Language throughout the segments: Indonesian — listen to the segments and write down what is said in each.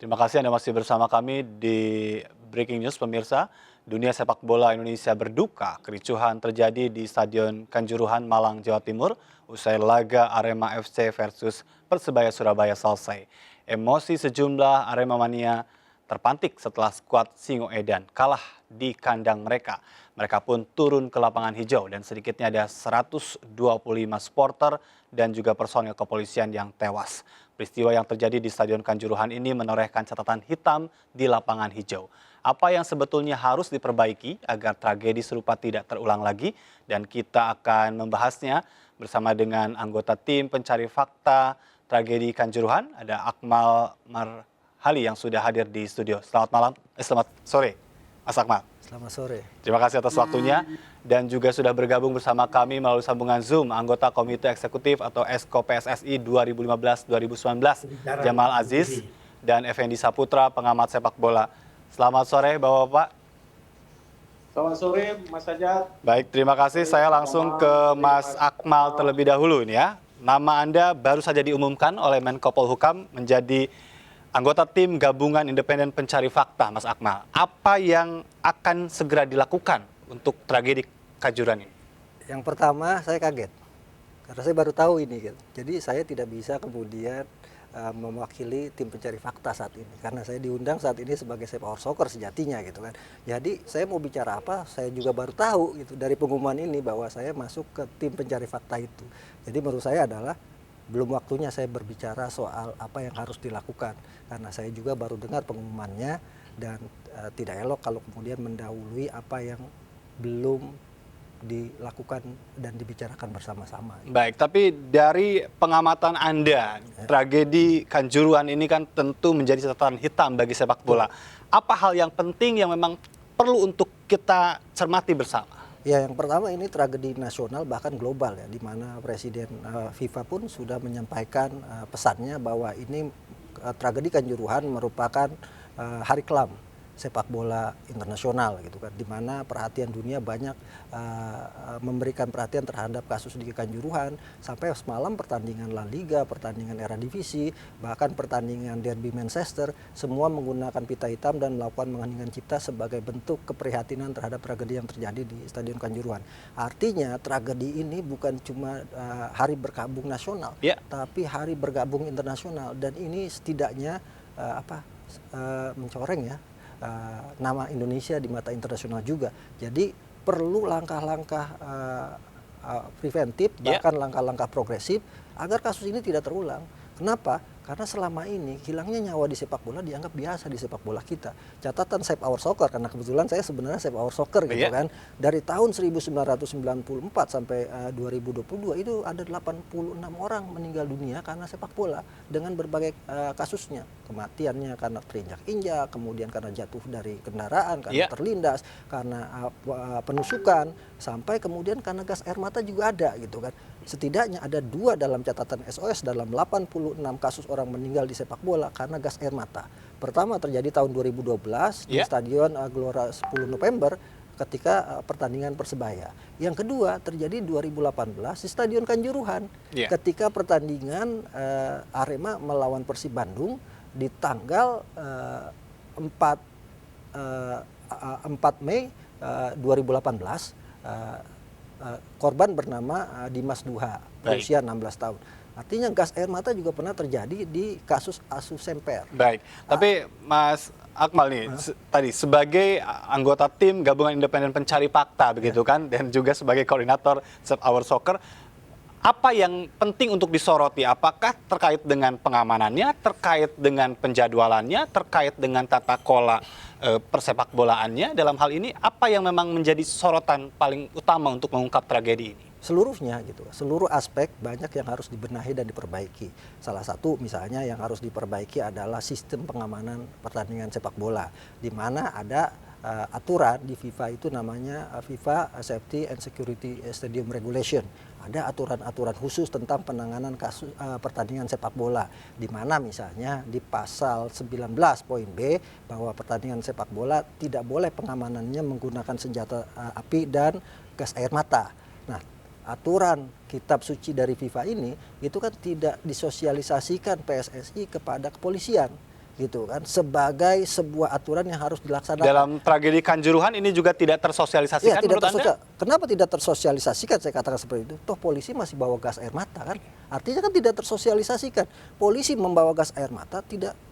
Terima kasih Anda masih bersama kami di Breaking News pemirsa. Dunia sepak bola Indonesia berduka. Kericuhan terjadi di Stadion Kanjuruhan, Malang, Jawa Timur usai laga Arema FC versus Persebaya Surabaya selesai. Emosi sejumlah Arema mania terpantik setelah skuad Singoedan kalah di kandang mereka. Mereka pun turun ke lapangan hijau dan sedikitnya ada 125 supporter dan juga personel kepolisian yang tewas. Peristiwa yang terjadi di Stadion Kanjuruhan ini menorehkan catatan hitam di lapangan hijau. Apa yang sebetulnya harus diperbaiki agar tragedi serupa tidak terulang lagi, dan kita akan membahasnya bersama dengan anggota tim pencari fakta tragedi Kanjuruhan, ada Akmal Marhali yang sudah hadir di studio. Selamat sore, Mas Akmal. Selamat sore. Terima kasih atas waktunya, dan juga sudah bergabung bersama kami melalui sambungan Zoom anggota Komite Eksekutif atau Esko PSSI 2015-2019 Jamal Aziz dan Effendi Saputra, pengamat sepak bola. Selamat sore Bapak-Bapak. Selamat sore Mas Sajat. Baik, terima kasih. Saya langsung ke Mas Akmal terlebih dahulu ini ya. Nama Anda baru saja diumumkan oleh Menko Polhukam menjadi anggota tim gabungan independen pencari fakta, Mas Akmal. Apa yang akan segera dilakukan untuk tragedi Kanjuruhan ini? Yang pertama, saya kaget karena saya baru tahu ini gitu. Jadi saya tidak bisa kemudian mewakili tim pencari fakta saat ini karena saya diundang saat ini sebagai sepak soccer sejatinya gitu kan. Jadi saya mau bicara apa, saya juga baru tahu gitu dari pengumuman ini bahwa saya masuk ke tim pencari fakta itu. Jadi menurut saya adalah belum waktunya saya berbicara soal apa yang harus dilakukan karena saya juga baru dengar pengumumannya dan tidak elok kalau kemudian mendahului apa yang belum dilakukan dan dibicarakan bersama-sama. Baik, tapi dari pengamatan Anda, tragedi Kanjuruhan ini kan tentu menjadi catatan hitam bagi sepak bola. Apa hal yang penting yang memang perlu untuk kita cermati bersama? Ya, yang pertama ini tragedi nasional bahkan global ya, di mana Presiden FIFA pun sudah menyampaikan pesannya bahwa ini tragedi Kanjuruhan merupakan hari kelam sepak bola internasional gitu kan, di mana perhatian dunia banyak memberikan perhatian terhadap kasus di Kanjuruhan sampai semalam pertandingan La Liga, pertandingan Eredivisie, bahkan pertandingan Derby Manchester semua menggunakan pita hitam dan melakukan mengheningkan cipta sebagai bentuk keprihatinan terhadap tragedi yang terjadi di Stadion Kanjuruhan. Artinya tragedi ini bukan cuma hari berkabung nasional, tapi hari bergabung internasional, dan ini setidaknya mencoreng ya nama Indonesia di mata internasional juga. Jadi perlu langkah-langkah preventif, bahkan langkah-langkah progresif agar kasus ini tidak terulang. Kenapa? Karena selama ini hilangnya nyawa di sepak bola dianggap biasa di sepak bola kita. Catatan Save Our Soccer, karena kebetulan saya sebenarnya Save Our Soccer gitu kan. Dari tahun 1994 sampai 2022 itu ada 86 orang meninggal dunia karena sepak bola dengan berbagai kasusnya. Kematiannya karena terinjak-injak, kemudian karena jatuh dari kendaraan, karena terlindas, karena penusukan, sampai kemudian karena gas air mata juga ada gitu kan. Setidaknya ada 2 dalam catatan SOS dalam 86 kasus orang meninggal di sepak bola karena gas air mata. Pertama terjadi tahun 2012 di Stadion Gelora 10 November ketika pertandingan Persebaya. Yang kedua terjadi 2018 di Stadion Kanjuruhan ketika pertandingan Arema melawan Persib Bandung di tanggal 4 Mei 2018. Korban bernama Dimas Duha, berusia 16 tahun. Artinya gas air mata juga pernah terjadi di kasus Asu Semper. Baik, tapi Mas Akmal nih, tadi sebagai anggota tim gabungan independen pencari fakta begitu kan, dan juga sebagai koordinator Save Our Soccer, apa yang penting untuk disoroti? Apakah terkait dengan pengamanannya, terkait dengan penjadwalannya, terkait dengan tata kelola persepak bolaannya? Dalam hal ini, apa yang memang menjadi sorotan paling utama untuk mengungkap tragedi ini? Seluruhnya gitu, seluruh aspek banyak yang harus dibenahi dan diperbaiki. Salah satu misalnya yang harus diperbaiki adalah sistem pengamanan pertandingan sepak bola, di mana ada aturan di FIFA itu namanya FIFA Safety and Security Stadium Regulation. Ada aturan-aturan khusus tentang penanganan kasus pertandingan sepak bola, di mana misalnya di pasal 19 poin B bahwa pertandingan sepak bola tidak boleh pengamanannya menggunakan senjata api dan gas air mata. Nah, aturan kitab suci dari FIFA ini itu kan tidak disosialisasikan PSSI kepada kepolisian. gitu kan, sebagai sebuah aturan yang harus dilaksanakan. Dalam tragedi Kanjuruhan ini juga tidak tersosialisasikan menurut Anda? Kenapa tidak tersosialisasikan? Saya katakan seperti itu. Toh polisi masih bawa gas air mata kan? Artinya kan tidak tersosialisasikan. Polisi membawa gas air mata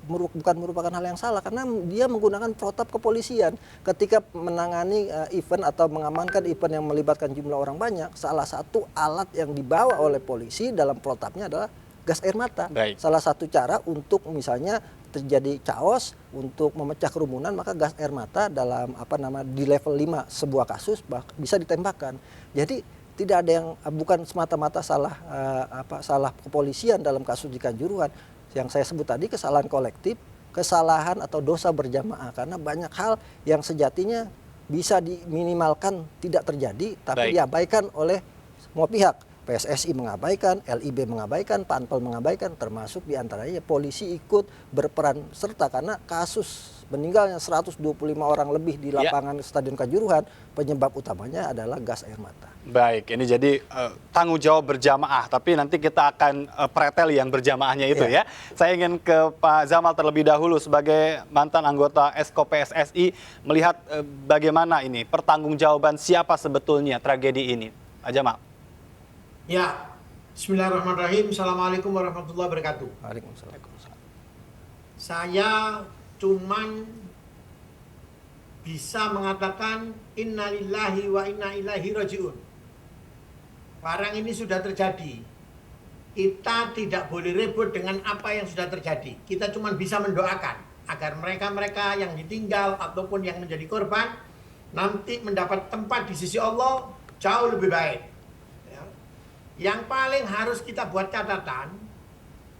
bukan merupakan hal yang salah karena dia menggunakan protap kepolisian. Ketika menangani event atau mengamankan event yang melibatkan jumlah orang banyak, salah satu alat yang dibawa oleh polisi dalam protapnya adalah gas air mata. Baik. Salah satu cara untuk misalnya terjadi chaos, untuk memecah kerumunan, maka gas air mata dalam di level 5 sebuah kasus bisa ditembakkan. Jadi tidak ada yang bukan semata-mata salah kepolisian dalam kasus di Kanjuruhan. Yang saya sebut tadi kesalahan kolektif, kesalahan atau dosa berjamaah, karena banyak hal yang sejatinya bisa diminimalkan tidak terjadi tapi diabaikan oleh semua pihak. PSSI mengabaikan, LIB mengabaikan, Panpel mengabaikan, termasuk diantaranya polisi ikut berperan serta karena kasus meninggalnya 125 orang lebih di lapangan Stadion Kanjuruhan, penyebab utamanya adalah gas air mata. Baik, ini jadi tanggung jawab berjamaah, tapi nanti kita akan pretel yang berjamaahnya itu ya. Saya ingin ke Pak Zamal terlebih dahulu sebagai mantan anggota Esko PSSI, melihat bagaimana ini pertanggungjawaban siapa sebetulnya tragedi ini. Pak Zamal. Ya, bismillahirrahmanirrahim. Assalamualaikum warahmatullahi wabarakatuh. Waalaikumsalam. Saya cuman bisa mengatakan innalillahi wa inna ilaihi rajiun. Barang ini sudah terjadi. Kita tidak boleh ribut dengan apa yang sudah terjadi. Kita cuma bisa mendoakan agar mereka-mereka yang ditinggal ataupun yang menjadi korban nanti mendapat tempat di sisi Allah jauh lebih baik. Yang paling harus kita buat catatan,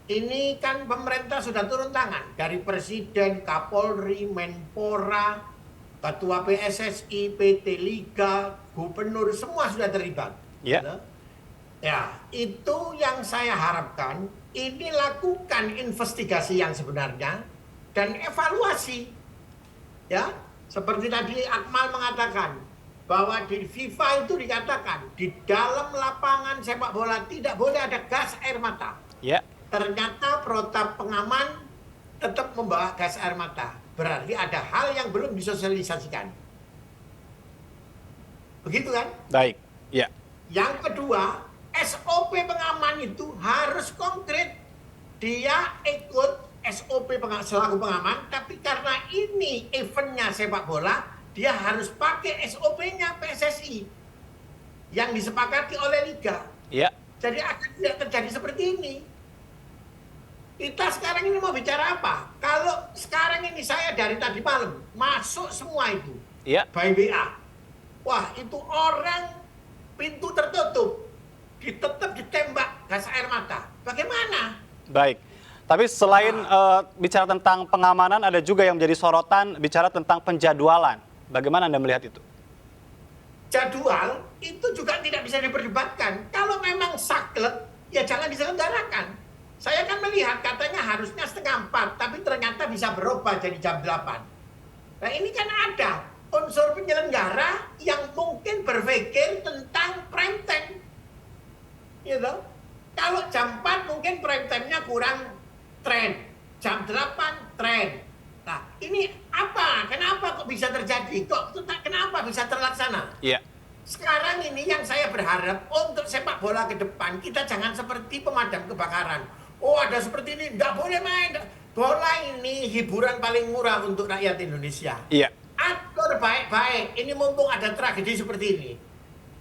ini kan pemerintah sudah turun tangan. Dari Presiden, Kapolri, Menpora, Ketua PSSI, PT Liga, Gubernur, semua sudah terlibat. Ya, itu yang saya harapkan, ini lakukan investigasi yang sebenarnya, dan evaluasi. Ya, seperti tadi Akmal mengatakan, bahwa di FIFA itu dikatakan di dalam lapangan sepak bola tidak boleh ada gas air mata. Ternyata protap pengaman tetap membawa gas air mata. Berarti ada hal yang belum disosialisasikan. Begitu kan? Baik. Yang kedua, SOP pengaman itu harus konkret. Dia ikut SOP selaku pengaman, tapi karena ini eventnya sepak bola, dia harus pakai SOP-nya PSSI yang disepakati oleh Liga. Jadi akan tidak terjadi seperti ini. Kita sekarang ini mau bicara apa? Kalau sekarang ini saya dari tadi malam masuk semua itu by WA. Wah, itu orang pintu tertutup, tetap ditembak gas air mata. Bagaimana? Baik. Tapi selain bicara tentang pengamanan, ada juga yang menjadi sorotan bicara tentang penjadwalan. Bagaimana Anda melihat itu? Jadwal itu juga tidak bisa diperdebatkan. Kalau memang saklek, ya jangan diselenggarakan. Saya kan melihat katanya harusnya 3:30, tapi ternyata bisa berubah jadi jam 8. Nah ini kan ada unsur penyelenggara yang mungkin berpikir tentang prime time. Gitu. Kalau jam 4 mungkin prime time-nya kurang tren. Jam 8 tren. Nah, ini apa? Kenapa kok bisa terjadi? Kenapa bisa terlaksana? Sekarang ini yang saya berharap untuk sepak bola ke depan, kita jangan seperti pemadam kebakaran. Oh, ada seperti ini, nggak boleh main. Bola ini hiburan paling murah untuk rakyat Indonesia. Atur baik-baik. Ini mumpung ada tragedi seperti ini.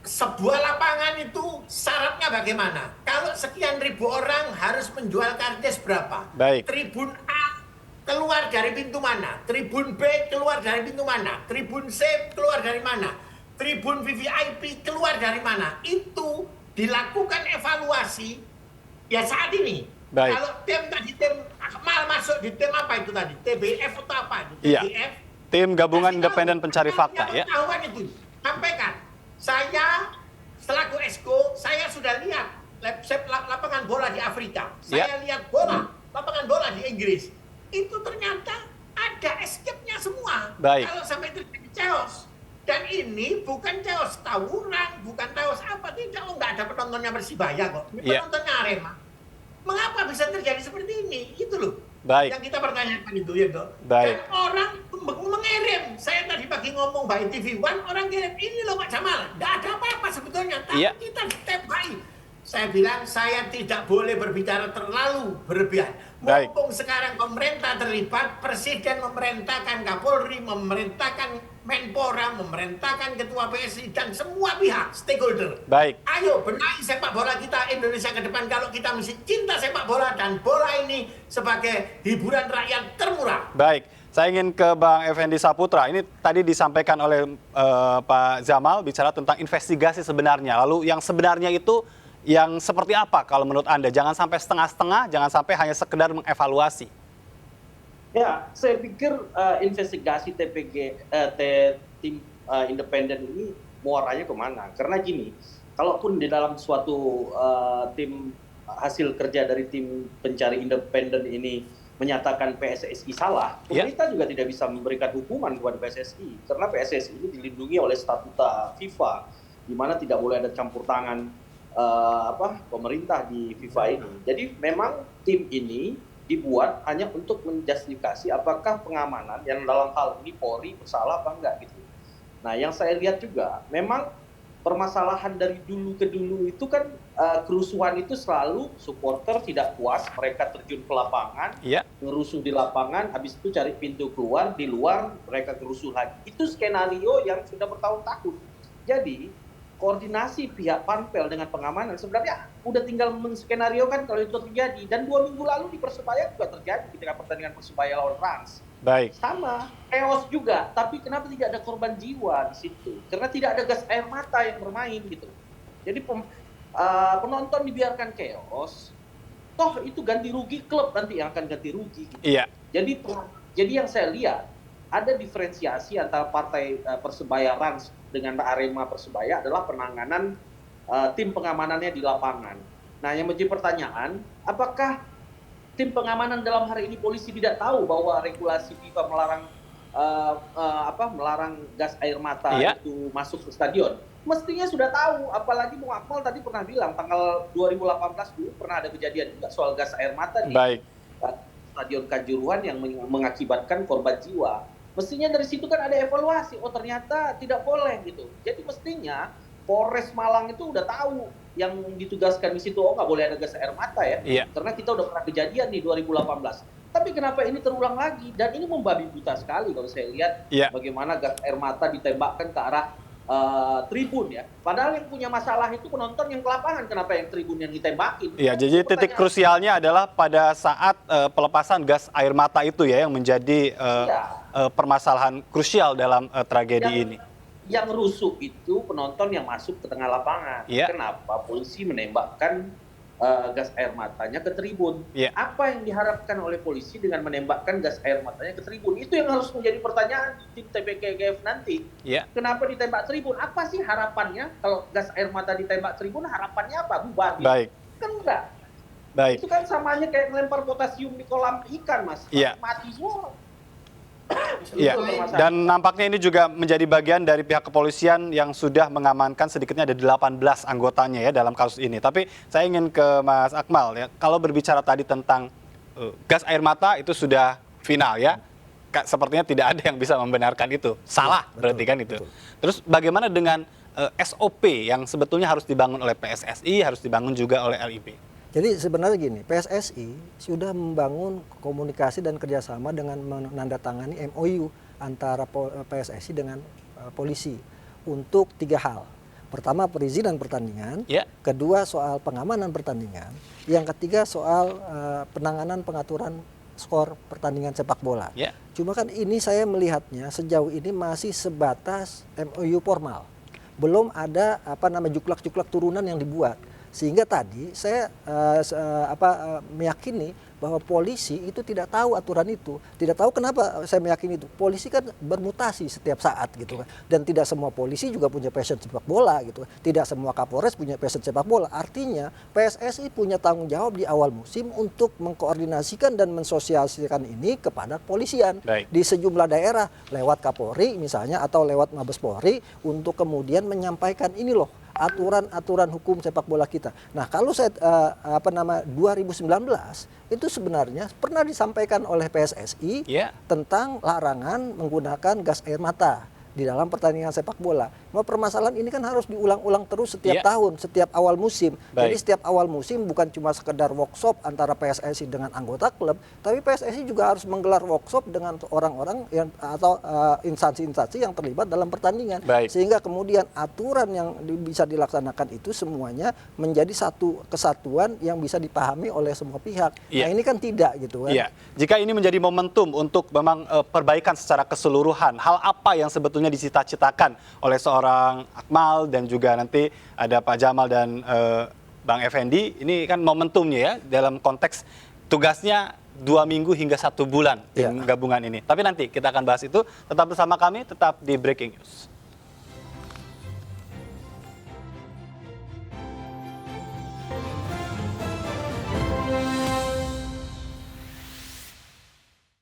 Sebuah lapangan itu syaratnya bagaimana? Kalau sekian ribu orang harus menjual karcis berapa? Tribun A keluar dari pintu mana? Tribun B keluar dari pintu mana? Tribun C keluar dari mana? Tribun VVIP keluar dari mana? Itu dilakukan evaluasi ya saat ini. Kalau tim Akmal masuk di tim apa itu tadi? TBF atau apa? TBF? Tim Gabungan Independen Pencari Fakta. Pengetahuan itu sampaikan. Saya selaku Esko, saya sudah lihat lapangan bola di Afrika. Saya lihat lapangan bola di Inggris. Itu ternyata ada escape-nya semua. Kalau sampai terjadi chaos. Dan ini bukan chaos tawuran, bukan chaos apa, tidak. Nggak ada penontonnya Persibaya kok. Ini penontonnya Arema. Mengapa bisa terjadi seperti ini? Itu loh. Baik. Yang kita pertanyakan itu ya toh. Baik. Dan orang mengirim. Saya tadi pagi ngomong by TV One, orang kirim ini loh Pak Jamal, nggak ada apa-apa sebetulnya. Tapi Iya. kita TPI. Saya bilang saya tidak boleh berbicara terlalu berlebihan. Baik. Mumpung sekarang pemerintah terlibat, Presiden memerintahkan Kapolri, memerintahkan Menpora, memerintahkan Ketua PSI dan semua pihak stakeholder. Baik. Ayo benahi sepak bola kita Indonesia ke depan kalau kita mesti cinta sepak bola dan bola ini sebagai hiburan rakyat termurah. Baik, saya ingin ke Bang Effendi Saputra. Ini tadi disampaikan oleh Pak Zamal bicara tentang investigasi sebenarnya. Lalu yang sebenarnya itu yang seperti apa kalau menurut Anda? Jangan sampai setengah-setengah, jangan sampai hanya sekedar mengevaluasi. Ya, saya pikir investigasi tim independen ini muaranya kemana? Karena gini, kalaupun di dalam suatu tim hasil kerja dari tim pencari independen ini menyatakan PSSI salah, pemerintah juga tidak bisa memberikan hukuman kepada PSSI karena PSSI ini dilindungi oleh statuta FIFA, di mana tidak boleh ada campur tangan pemerintah di FIFA ini. Jadi memang tim ini dibuat hanya untuk menjustifikasi apakah pengamanan yang dalam hal ini Polri bersalah apa enggak gitu. Nah, yang saya lihat juga memang permasalahan dari dulu ke dulu itu kan kerusuhan itu selalu supporter tidak puas, mereka terjun ke lapangan, ngerusuh di lapangan, habis itu cari pintu keluar, di luar mereka kerusuh lagi. Itu skenario yang sudah bertahun-tahun. Jadi koordinasi pihak Panpel dengan pengamanan sebenarnya udah tinggal menskenariokan kalau itu terjadi. Dan 2 minggu lalu di Persebaya juga terjadi ketika pertandingan Persebaya lawan Rans. Baik. Sama, chaos juga. Tapi kenapa tidak ada korban jiwa di situ? Karena tidak ada gas air mata yang bermain gitu. Jadi penonton dibiarkan chaos. Toh itu ganti rugi klub nanti yang akan ganti rugi. Gitu. Iya. Jadi yang saya lihat ada diferensiasi antara partai Persebaya Rans dengan Arema Persebaya adalah penanganan tim pengamanannya di lapangan. Nah, yang menjadi pertanyaan, apakah tim pengamanan dalam hari ini polisi tidak tahu bahwa regulasi FIFA melarang gas air mata itu masuk ke stadion? Mestinya sudah tahu, apalagi Bung Akmal tadi pernah bilang tanggal 2018 dulu pernah ada kejadian juga soal gas air mata di Stadion Kanjuruhan yang mengakibatkan korban jiwa. Mestinya dari situ kan ada evaluasi, oh ternyata tidak boleh gitu. Jadi mestinya Polres Malang itu udah tahu yang ditugaskan di situ, oh nggak boleh ada gas air mata ya. Karena kita udah pernah kejadian di 2018. Tapi kenapa ini terulang lagi? Dan ini membabi buta sekali kalau saya lihat bagaimana gas air mata ditembakkan ke arah tribun ya. Padahal yang punya masalah itu penonton yang ke lapangan, kenapa yang tribun yang ditembakin? Iya, jadi titik krusialnya adalah pada saat pelepasan gas air mata itu ya yang menjadi permasalahan krusial dalam tragedi ini. Yang rusuh itu penonton yang masuk ke tengah lapangan. Kenapa polisi menembakkan gas air matanya ke tribun? Apa yang diharapkan oleh polisi dengan menembakkan gas air matanya ke tribun? Itu yang harus menjadi pertanyaan tim TPKGF nanti. Kenapa ditembak tribun? Apa sih harapannya? Kalau gas air mata ditembak tribun, harapannya apa? Bubar. Kan enggak. Itu kan samanya kayak melempar potasium di kolam ikan, Mas. Mati semua. Iya, dan nampaknya ini juga menjadi bagian dari pihak kepolisian yang sudah mengamankan sedikitnya ada 18 anggotanya ya dalam kasus ini. Tapi saya ingin ke Mas Akmal ya, kalau berbicara tadi tentang gas air mata itu sudah final ya, sepertinya tidak ada yang bisa membenarkan itu. Salah berarti kan itu. Terus bagaimana dengan SOP yang sebetulnya harus dibangun oleh PSSI, harus dibangun juga oleh LIB? Jadi sebenarnya gini, PSSI sudah membangun komunikasi dan kerjasama dengan menandatangani MOU antara PSSI dengan polisi untuk 3 hal. Pertama, perizinan pertandingan, kedua soal pengamanan pertandingan, yang ketiga soal penanganan pengaturan skor pertandingan sepak bola. Cuma kan ini saya melihatnya sejauh ini masih sebatas MOU formal. Belum ada juklak-juklak turunan yang dibuat. Sehingga tadi saya meyakini bahwa polisi itu tidak tahu aturan itu. Tidak tahu kenapa saya meyakini itu. Polisi kan bermutasi setiap saat gitu kan. Dan tidak semua polisi juga punya passion sepak bola gitu. Tidak semua Kapolres punya passion sepak bola. Artinya PSSI punya tanggung jawab di awal musim untuk mengkoordinasikan dan mensosialisasikan ini kepada polisian. Di sejumlah daerah lewat Kapolri misalnya atau lewat Mabes Polri untuk kemudian menyampaikan ini loh aturan-aturan hukum sepak bola kita. Nah, kalau 2019 itu sebenarnya pernah disampaikan oleh PSSI tentang larangan menggunakan gas air mata di dalam pertandingan sepak bola. Nah, permasalahan ini kan harus diulang-ulang terus setiap tahun, setiap awal musim. Jadi setiap awal musim bukan cuma sekedar workshop antara PSSI dengan anggota klub, tapi PSSI juga harus menggelar workshop dengan orang-orang yang atau instansi-instansi yang terlibat dalam pertandingan. Sehingga kemudian aturan yang bisa dilaksanakan itu semuanya menjadi satu kesatuan yang bisa dipahami oleh semua pihak. Nah, ini kan tidak gitu kan. Jika ini menjadi momentum untuk memang perbaikan secara keseluruhan, hal apa yang sebetulnya dicita-citakan oleh seorang Akmal dan juga nanti ada Pak Jamal dan Bang Effendi, ini kan momentumnya ya dalam konteks tugasnya 2 minggu hingga 1 bulan tim gabungan ini. Tapi nanti kita akan bahas itu, tetap bersama kami, tetap di Breaking News.